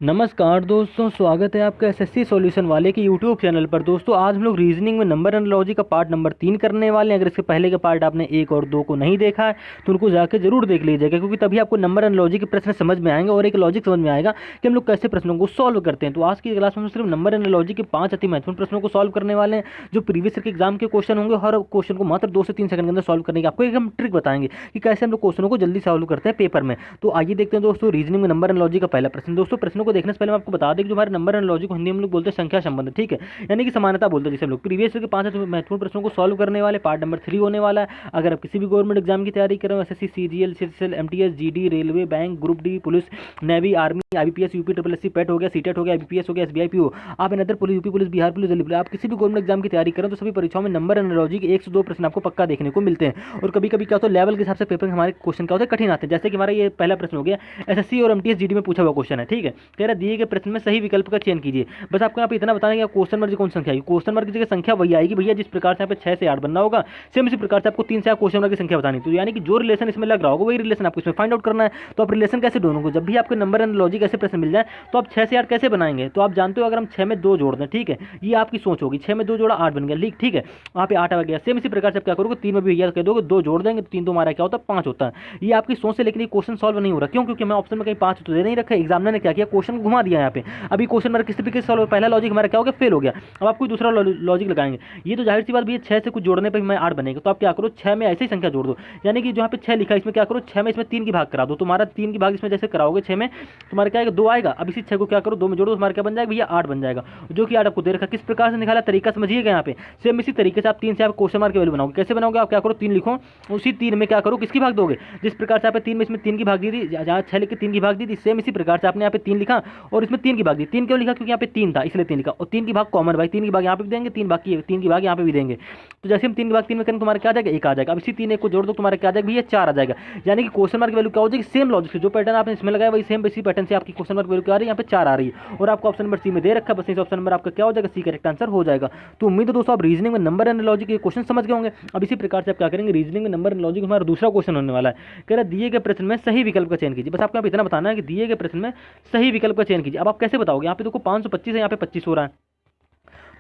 नमस्कार दोस्तों, स्वागत है आपका एसएससी सॉल्यूशन वाले के यूट्यूब चैनल पर। दोस्तों आज हम लोग रीजनिंग में नंबर एनालॉजी का पार्ट नंबर 3 करने वाले हैं। अगर इसके पहले के पार्ट आपने 1 और 2 को नहीं देखा है तो उनको जाकर जरूर देख लीजिएगा, क्योंकि तभी आपको नंबर एनालॉजी के प्रश्न समझ में आएंगे और एक लॉजिक समझ में आएगा कि हम लोग कैसे प्रश्नों को सॉल्व करते हैं। तो आज की क्लास में हम सिर्फ नंबर एनालॉजी के 5 अति महत्वपूर्ण प्रश्नों को सॉल्व करने वाले हैं, जो प्रीवियस ईयर के एग्जाम के क्वेश्चन होंगे। हर क्वेश्चन को मात्र 2 से 3 सेकंड के अंदर सॉल्व करने की आपको एक हम ट्रिक बताएंगे कि कैसे हम लोग क्वेश्चनों को जल्दी सॉल्व करते हैं पेपर में। तो आइए देखते हैं दोस्तों रीजनिंग में नंबर एनालॉजी का पहला प्रश्न। दोस्तों प्रश्नों को देखने से पहले मैं आपको बता दें कि जो हमारे नंबर एनालॉजी को हिंदी में हम लोग बोलते हैं संख्या संबंध, ठीक है, यानी कि समानता बोलते हैं जिसे हम लोग। प्रीवियस ईयर के 5 महत्वपूर्ण प्रश्नों को सॉल्व करने वाले पार्ट नंबर 3 होने वाला है। अगर आप किसी भी गवर्नमेंट एग्जाम की तैयारी कर रहे हो, SSC, CGL, CGL, MTS, GD, railway, bank, group D, police, navy, army, IBPS, UP triple SC, PET हो गया, सीटेट हो गया, आईबीपीएस हो गया, एसबीआई पीओ, आप another police, UP police, Bihar police, Delhi police, आप किसी भी गवर्नमेंट एग्जाम की तैयारी करें तो सभी परीक्षाओं में नंबर एनालॉजी के 1 से 2 प्रश्न आपको पक्का देखने को मिलते हैं। और कभी कभी क्या होता है, लेवल के हिसाब से पेपर में हमारे क्वेश्चन क्या होते हैं, कठिन आते हैं। जैसे कि हमारा ये पहला प्रश्न हो गया, एसएससी और एमटीएस जीडी में पूछा हुआ क्वेश्चन है, ठीक है। कह रहा दिए गए प्रश्न में सही विकल्प का चयन कीजिए। बस आपको यहाँ पे इतना बताना है कि क्वेश्चन मार्क की कौन सी संख्या आएगी। क्वेश्चन मार्क की जगह संख्या वही आएगी भैया जिस प्रकार से यहाँ पे 6 से 8 बनना होगा, सेम इसी प्रकार से आपको 3 से 8 क्वेश्चन मार्क की संख्या बतानी। तो यानी कि जो रिलेशन इसमें लग रहा होगा वही रिलेशन आपको इसमें फाइंड आउट करना है। तो आप रिलेशन कैसे ढूंढोगे, जब भी आपको नंबर एनालॉजी कैसे प्रश्न मिल जाए तो आप 6 से 8 कैसे बनाएंगे। तो आप जानते हो अगर हम 6 में 2 जोड़ दें, ठीक है, ये आपकी सोच होगी। 6 में 2 जोड़ा 8 बन गया, ठीक है, वहाँ पे 8 आ गया। सेम इसी प्रकार से आप क्या करोगे, 3 में भी भैया कह दोगे 2 जोड़ देंगे तो 3 तो हमारा क्या होता है 5 होता है। ये आपकी सोच से, लेकिन ये क्वेश्चन सॉल्व नहीं हो रहा। क्यों? क्योंकि मैं ऑप्शन में कहीं 5 तो दे नहीं रखा, एग्जामिनर ने क्या किया, क्वेश्चन को घुमा दिया यहाँ पे। अभी क्वेश्चन मार्क किस तरीके से सॉल्व, पहला लॉजिक हमारा क्या हो गया, फेल हो गया। अब आप कोई दूसरा लॉजिक लगाएंगे। ये तो जाहिर सी बात भी है, 6 से कुछ जोड़ने पर मैं 8 बनेगा। तो आप क्या करो, 6 में ऐसे ही संख्या जोड़ दो, यानी कि जहाँ पे 6 लिखा है इसमें क्या करो, 6 में इसमें 3 की भाग करा दो। तुम्हारा 3 की भाग इसमें जैसे कराओगे 6 में, तुम्हारा क्या आएगा 2 आएगा। अब इसी 6 को क्या करो 2 में जोड़ो, तुम्हारा क्या बन जाएगा भैया 8 बन जाएगा, जो कि 8 आपको दे रखा। किस प्रकार से निकाला तरीका समझिएगा यहाँ पे। सेम इसी तरीके से आप 3 से आप क्वेश्चन मार्क की वैल्यू बनाओगे। कैसे बनाओगे, आप क्या करो 3 लिखो, उसी 3 में क्या करो किसकी भाग दोगे, जिस प्रकार से आपने 3 में इसमें 3 की भाग दी थी, जहाँ 6 लिख के 3 की भाग दी थी, सेम इसी प्रकार से आपने यहाँ पे 3 लिखा और इसमें 3 की भाग दी। 3 क्यों लिखा, क्योंकि यहाँ पे 3 था इसलिए 3 लिखा। और 3 की भाग कॉमन भाई, 3 की भाग यहाँ पे भी देंगे, 3 बाकी 3 की भाग यहाँ पे भी देंगे। तो जैसे हम 3 की भाग 3 में करेंगे तुम्हारा क्या आ जाएगा 1 आ जाएगा। अब इसी 3 1 को जोड़ दो, तुम्हारा क्या आ जाएगा भैया 4 आ जाएगा। यानी कि क्वेश्चन मार्क की वैल्यू क्या हो जाएगी, सेम लॉजिक से जो पैटर्न आपने इसमें लगाया वही सेम इसी पैटर्न से आपकी क्वेश्चन मार्क वैल्यू क्या आ रही है, यहाँ पे 4 आ रही है। और आपको ऑप्शन नंबर सी में दे रखा है, बस इस ऑप्शन नंबर आपका क्या हो जाएगा, सी करेक्ट आंसर हो जाएगा। तो उम्मीद है दोस्तों आप रीजनिंग में नंबर एनालॉजी के क्वेश्चन समझ गए होंगे। अब इसी प्रकार से आप क्या करेंगे, रीजनिंग में नंबर एनालॉजी का हमारा दूसरा क्वेश्चन होने वाला है। कह रहा है दिए गए प्रश्न में सही विकल्प का चयन कीजिए। बस आपको यहाँ पे इतना बताना है कि दिए गए प्रश्न में सही विकल्प का चयन कीजिए। अब आप कैसे बताओगे, यहाँ पे देखो 525 है, यहाँ पे 25 हो रहा है।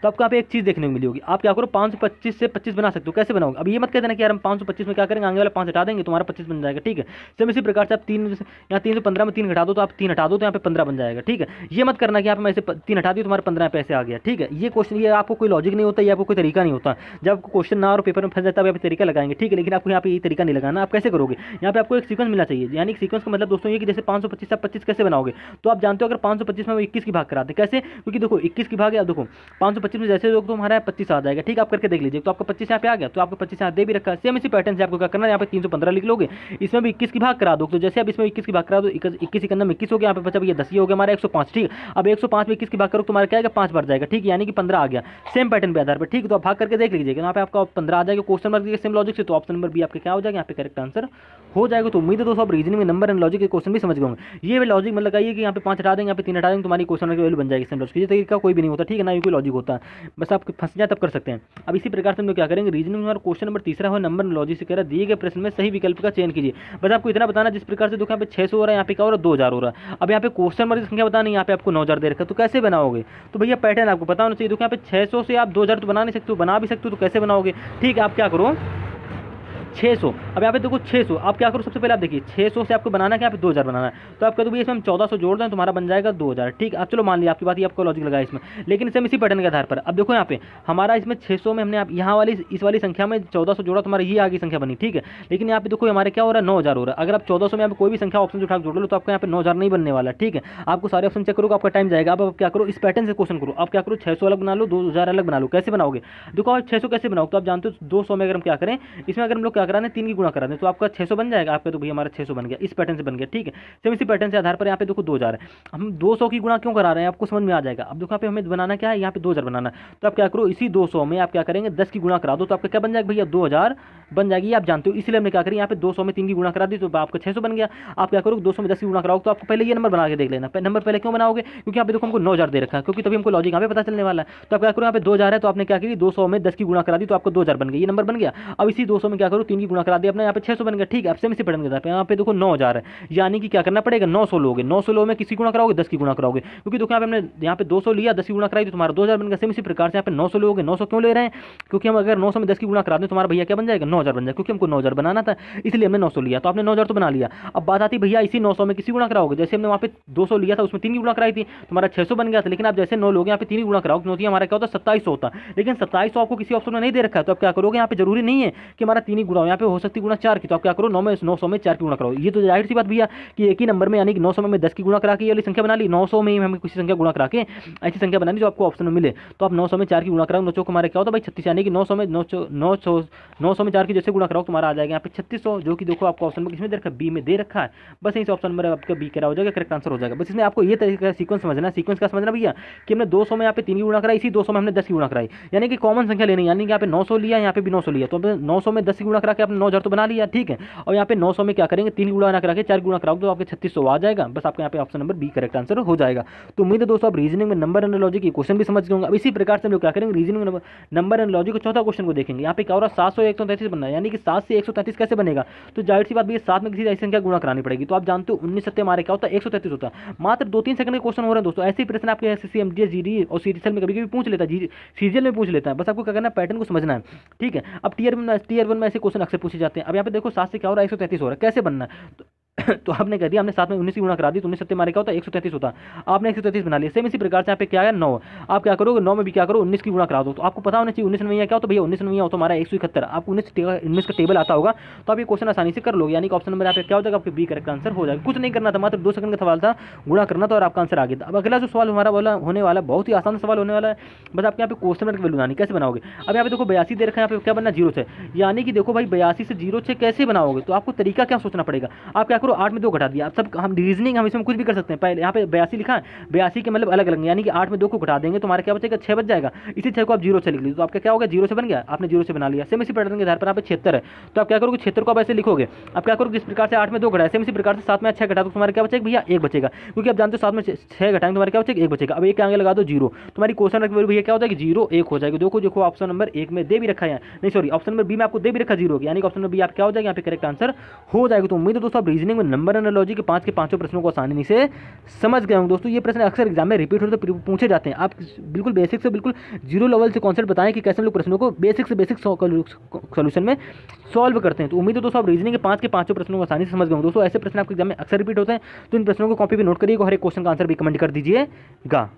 तो आपको यहाँ पे एक चीज़ देखने को मिली होगी, आप क्या करो 525 से 25 बना सकते हो। कैसे बनाओगे, अब ये मत कह देना कि यार हम 525 में क्या करेंगे, आगे वाला 5 हटा देंगे तुम्हारा 25 बन जाएगा, ठीक है। सेम इसी प्रकार से आप 3 यहाँ 315 में 3 घटा दो तो आप 3 हटा दो तो यहाँ पे 15 बन जाएगा, ठीक है। ये मत करना कि यहाँ पे मैं ऐसे 3 हटा दी तुम्हारा 15 पैसे आ गया, ठीक है। ये क्वेश्चन, ये आपको कोई लॉजिक नहीं होता, ये आपको कोई तरीका नहीं होता। जब आपको क्वेश्चन ना और पेपर में फंस जाता है यहाँ पे तरीका लगाएंगे, ठीक है, लेकिन आपको यहाँ पे ये तरीका नहीं लगाना। आप कैसे करोगे, यहाँ पे आपको एक सीक्वेंस मिलना चाहिए। यानी सीक्वेंस का मतलब दोस्तों ये कि जैसे 525 से आप 25 कैसे बनाओगे। तो आप जानते हो अगर 525 में 21 की भाग कराते कैसे, क्योंकि देखो 21 की भाग है, देखो 525 में जैसे लोग तो हमारा 25 आ जाएगा, ठीक है। आप करके देख लीजिए, तो आपका 25 यहाँ पे आ गया, तो आपको 25 यहाँ दे भी रखा है। सेम इसी पैटर्न से आपको क्या करना है, यहाँ पे 315 लिख लोगे, इसमें भी 21 की भाग करा दो। तो जैसे अब इसमें 21 की भाग करा दो, 21 इकन्ना में 21 हो गया, यहाँ पे बचा ये 10 ही हो गया हमारा 105, ठीक है। अब 105 में 21 की भाग करो तुम्हारा क्या आएगा 5 बढ़ जाएगा, ठीक है, यानी कि 15 आ गया। सेम पैटर्न पे आधार पर, ठीक है। तो आप भाग करके देख लीजिएगा, यहाँ पे आपका 15 आ जाएगा क्वेश्चन मार्क के सेम लॉजिक से। तो ऑप्शन नंबर बी आपके क्या हो जाएगा, यहाँ पे करेक्ट आंसर हो जाएगा। तो उम्मीद है दोस्तों आप रीजनिंग में नंबर एंड लॉजिक के क्वेश्चन भी समझ गए होंगे। ये लॉजिक मतलब लगाइए कि यहाँ पे 5 हटा देंगे, यहाँ पे 3 हटा देंगे, तुम्हारी क्वेश्चन की वैल्यू बन जाएगी। सेम लॉजिक ये तरीका कोई भी नहीं होता, ठीक है ना, ये कोई लॉजिक होता है, बस आप फंस जाए तब कर सकते हैं। अब इसी प्रकार से हम लोग क्या करेंगे, रीजनिंग में क्वेश्चन नंबर तीसरा है नंबर एनालॉजी से। कह रहा है दिए गए प्रश्न में सही विकल्प का चयन कीजिए। बस आपको इतना बताना, जिस प्रकार से देखो यहाँ पे 600 हो रहा है, यहाँ पे क्या हो रहा है 2000 हो रहा है। अब यहाँ पे क्वेश्चन नंबर की संख्या बताना, यहाँ पे आपको 9000 दे रखा है, तो कैसे बनाओगे। तो भैया पैटर्न आपको पता होना चाहिए। देखो यहाँ पे 600 से आप 2000 तो बना नहीं सकते हो, बना भी सकते हो, तो कैसे बनाओगे, ठीक है। आप क्या करो 600, अब यहाँ पे देखो 600, आप क्या करो सबसे पहले आप देखिए 600 से आपको बनाना है कि यहाँ पे 2000 बनाना है। तो आप कह दो भैया इसमें हम 1400 जोड़ दें, तुम्हारा बन जाएगा 2000, ठीक है। आप चलो मान लिया आपकी बात, ये आपको लॉजिक लगाया इसमें, लेकिन सेम इसी पैटर्न के आधार पर अब देखो यहाँ पे हमारा इसमें 600 में हमने आप यहाँ वाली इस वाली संख्या में 1400 जोड़ा, तुम्हारा ये आगे संख्या बनी, ठीक है। लेकिन यहाँ पे देखो हमारे क्या हो रहा है 9000 हो रहा है। अगर आप 1400 में यहाँ पे कोई भी संख्या ऑप्शन उठा जोड़ लो तो आपको यहाँ पे 9000 नहीं बनने वाला, ठीक है। आपको सारे ऑप्शन चेक करो, आपका टाइम जाएगा। अब आप क्या करो इस पैटर्न से क्वेश्चन करो, आप क्या करो 600 अलग बना लो, 2000 अलग बना लो। कैसे बनाओगे, देखो आप 600 कैसे बनाओ, तो आप जानते हो 200 में अगर हम क्या करें, इसमें अगर हम लोग क्या करा दें 3 की गुणा करा दें तो आपका 600 बन जाएगा। आपका तो भैया हमारा 600 बन गया, इस पैटर्न से बन गया, ठीक है। सेम इसी पैटर्न से आधार पर यहाँ पे देखो 2000 है, हम 200 की गुणा क्यों करा रहे हैं आपको समझ में आ जाएगा। अब देखो यहाँ पे हमें बनाना क्या है, यहाँ पे 2000 बनाना है। तो आप क्या करो इसी 200 में आप क्या करेंगे 10 की गुणा करा दो, तो आपका क्या बन जाएगा भैया 2000 बन जाएगी, आप जानते हो। इसलिए हमने क्या करें यहाँ पे 200 में 3 की गुणा करा दी तो आपका 600 बन गया। आप क्या करो 200 में 10 की गुणा कराओ, तो आपको पहले ये नंबर बना के देख लेना। नंबर पहले क्यों बनाओगे, क्योंकि यहाँ पे देखो हमको 9000 दे रखा है, क्योंकि तभी हमको लॉजिक यहाँ पे पता चलने वाला है। तो आप क्या करो यहाँ पे 2000 है, तो आपने क्या करी 200 में 10 की गुणा करा दी तो आपको 2000 बन गया, ये नंबर बन गया। अब इसी 200 में क्या करो 3 की गुणा करा दिया अपने, यहाँ पे 600 बन गया। ठीक है, अब सेम इसी पैटर्न के साथ यहाँ पे देखो 9000 है, यानी कि क्या करना पड़ेगा, 900 लोगे, 900 लो में किसी गुणा कराओगे, 10 की गुणा कराओगे, क्योंकि देखो यहाँ पे हमने यहाँ पे 200 लिया, 10 की गुणा कराई तो तुम्हारा 2000 बन गया। सेम इसी प्रकार से यहाँ पे 900 लोगे, 900 क्यों ले रहे हैं, क्योंकि हम अगर 900 में 10 की गुणा करा दें तुम्हारा भैया क्या बन जाएगा, 9000 बन जाएगा, क्योंकि हमको 9000 बनाना था, इसलिए हमने 900 लिया। तो आपने 9000 तो बना लिया। अब बात आती भैया इसी 900 में किसी गुणा कराओगे, जैसे हमने वहाँ पे 200 लिया था, उसमें 3 की गुणा कराई थी, तुम्हारा 600 बन गया था। लेकिन आप जैसे 9 लोगे यहाँ पे 3 की गुणा कराओगे, नोटिए हमारा क्या होता है, 2700 होता। लेकिन 2700 आपको किसी ऑप्शन में नहीं दे रखा है, तो आप क्या करोगे, यहाँ पे जरूरी नहीं है कि हमारा 3 ही गुणा हो, यहाँ पे हो सकती गुणा 4 की, तो आप क्या करो 900 में 4 की गुणा कराओ। ये तो जाहिर सी बात भैया कि एक ही नंबर में, यानी कि 900 में 10 की गुणा करा के ये वाली संख्या बना ली, 900 में हमें किसी संख्या गुणा करा के ऐसी संख्या बनानी जो आपको ऑप्शन में मिले। तो आप 900 में 4 की गुणा कराओ, 9 हमारे क्या होता है भाई 36, यानी कि 900 में 900 में 4 की जैसे गुणा कराओ तुम्हारा आ जाएगा यहाँ पे 3600, जो कि देखो आपको ऑप्शन में किसमें दे रखा है, बी में दे रखा है। बस इस ऑप्शन में आपका बी करा हो जाएगा, करेक्ट आंसर हो जाएगा। बस इसमें आपको ये तरीके का सीक्वेंस समझना है। सीक्वेंस का समझना भैया कि हमने 200 में यहाँ पे 3 की गुणा कराई, इसी 200 में हमने 10 की गुणा कराई, यानी कि कॉमन संख्या लेनी, यानी कि यहाँ पे 900 लिया, यहाँ पे भी 900 लिया, तो 900 में 10 की गुणा करा के आपने 9000 तो बना लिया। ठीक है, और यहाँ पे 900 में क्या करेंगे, 3 की गुणा करा के 4 की गुणा कराओगे तो आपके 3600 आ जाएगा। बस आपके यहाँ पे option number B correct answer हो जाएगा। तो उम्मीद है दोस्तों आप रीजनिंग में नंबर एंड लॉजिक के क्वेश्चन भी समझ गए होंगे। अब इसी प्रकार से हम लोग क्या करेंगे, रीजनिंग में नंबर एंड लॉजिक के चौथा क्वेश्चन को देखेंगे। यहाँ पे क्या हो रहा है, 700 133 बनना है, यानी कि 7 से 133 कैसे बनेगा, तो जाहिर सी बात भी 7 में किसी ऐसी संख्या गुणा करानी पड़ेगी। तो आप जानते हो 19 सत्ते हमारे क्या होता है, 133 होता है। मात्र 2-3 सेकंड के क्वेश्चन हो रहे हैं दोस्तों। ऐसे ही प्रश्न आपके एसएससी एमटीएस जीडी और सीजीएल में कभी कभी पूछ लेता है, सीजीएल में पूछ लेता है। बस आपको क्या करना है, पैटर्न को समझना है। ठीक है, अब टीयर 1 में ऐसे क्वेश्चन अक्सर पूछे जाते हैं। अब यहाँ पे देखो 7 से क्या हो रहा है, 133 हो रहा है, कैसे बनना है, तो आपने कह दिया हमने 7 में 19 की गुणा करा दी, तो 19 सत्ते हमारे क्या होता है, 133 होता है। आपने 133 बना लिया। सेम इसी प्रकार से यहाँ पे क्या है 9, आप क्या करोगे 9 में भी क्या करो 19 की गुणा करा दो। तो आपको पता होना चाहिए 19 में क्या हो, तो भैया 19 में हो तो हमारा 171, आपको 19 का टेबल आता होगा, तो आप ये क्वेश्चन आसानी से कर लोगे, यानी कि ऑप्शन नंबर यहाँ पे क्या हो जाएगा, आपके बी करेक्ट आंसर हो जाएगा। कुछ नहीं करना था, मात्र 2 सेकंड का सवाल था, गुणा करना था और आपका आंसर आ गया था। अब अगला जो सवाल हमारा वाला होने वाला बहुत ही आसान सवाल होने वाला है। बस आपके यहाँ पे क्वेश्चन मार्क की वैल्यू बनानी, कैसे बनाओगे। अब यहाँ पे देखो 82 दे रखा है, यहाँ पे क्या बनना 0 से, यानी कि देखो भाई 82 से 0 से कैसे बनाओगे, तो आपको तरीका क्या सोचना पड़ेगा। आप क्या करो 8 में 2 घटा दिया, आप सब हम रीजनिंग हम इसमें कुछ भी कर सकते हैं। पहले यहाँ पे 82 लिखा है, 82 के मतलब अलग अलग, यानी कि 8 में 2 को घटा देंगे तो हमारा क्या बचेगा 6 बच जाएगा। इसी 6 को आप 0 से लिख लीजिए, तो आपका क्या होगा 0 से बन गया, आपने 0 से बना लिया। सेम इसी पैटर्न के आधार पर यहाँ पे 76 है, तो आप क्या करोगे 76 को आप ऐसे लिखोगे। आप क्या करोगे, इस प्रकार से 8 में 2 घटाए, सेम इसी प्रकार से 7 में 6 घटा, तो तुम्हारा क्या बचेगा भैया 1 बचेगा, क्योंकि आप जानते हो 7 में 6 घटाएंगे तुम्हारा क्या बचेगा 1 बचेगा। अब 1 के आगे लगा दो 0, तुम्हारी क्वेश्चन रख भैया क्या हो जाएगी 0 1 हो जाएगा। देखो देखो ऑप्शन नंबर 1 में दे भी रखा है, नहीं सॉरी ऑप्शन नंबर बी में आपको दे भी रखा 0, यानी कि ऑप्शन नंबर बी आप क्या हो जाएगा यहाँ पे करेक्ट आंसर हो जाएगा। तो उम्मीद है दोस्तों आप रीजनिंग में नंबर एनालॉजी के 5 के 5 प्रश्नों को आसानी से समझ गए होंगे। दोस्तों ये प्रश्न अक्सर एग्जाम में रिपीट होते तो पूछे जाते हैं। आप बिल्कुल बेसिक से बिल्कुल जीरो लेवल से कॉन्सेप्ट बताएं कि कैसे हम लोग प्रश्नों को बेसिक से बेसिक सोल्यूशन में सॉल्व करते हैं। तो उम्मीद है दोस्तों आप रीजनिंग के 5 के 5 प्रश्नों को आसानी से समझ गए होंगे। दोस्तों ऐसे प्रश्न आपके एग्जाम में अक्सर रिपीट होते हैं, तो इन प्रश्नों को कॉपी पे नोट करिए, हर एक क्वेश्चन का आंसर भी कमेंट कर दीजिएगा।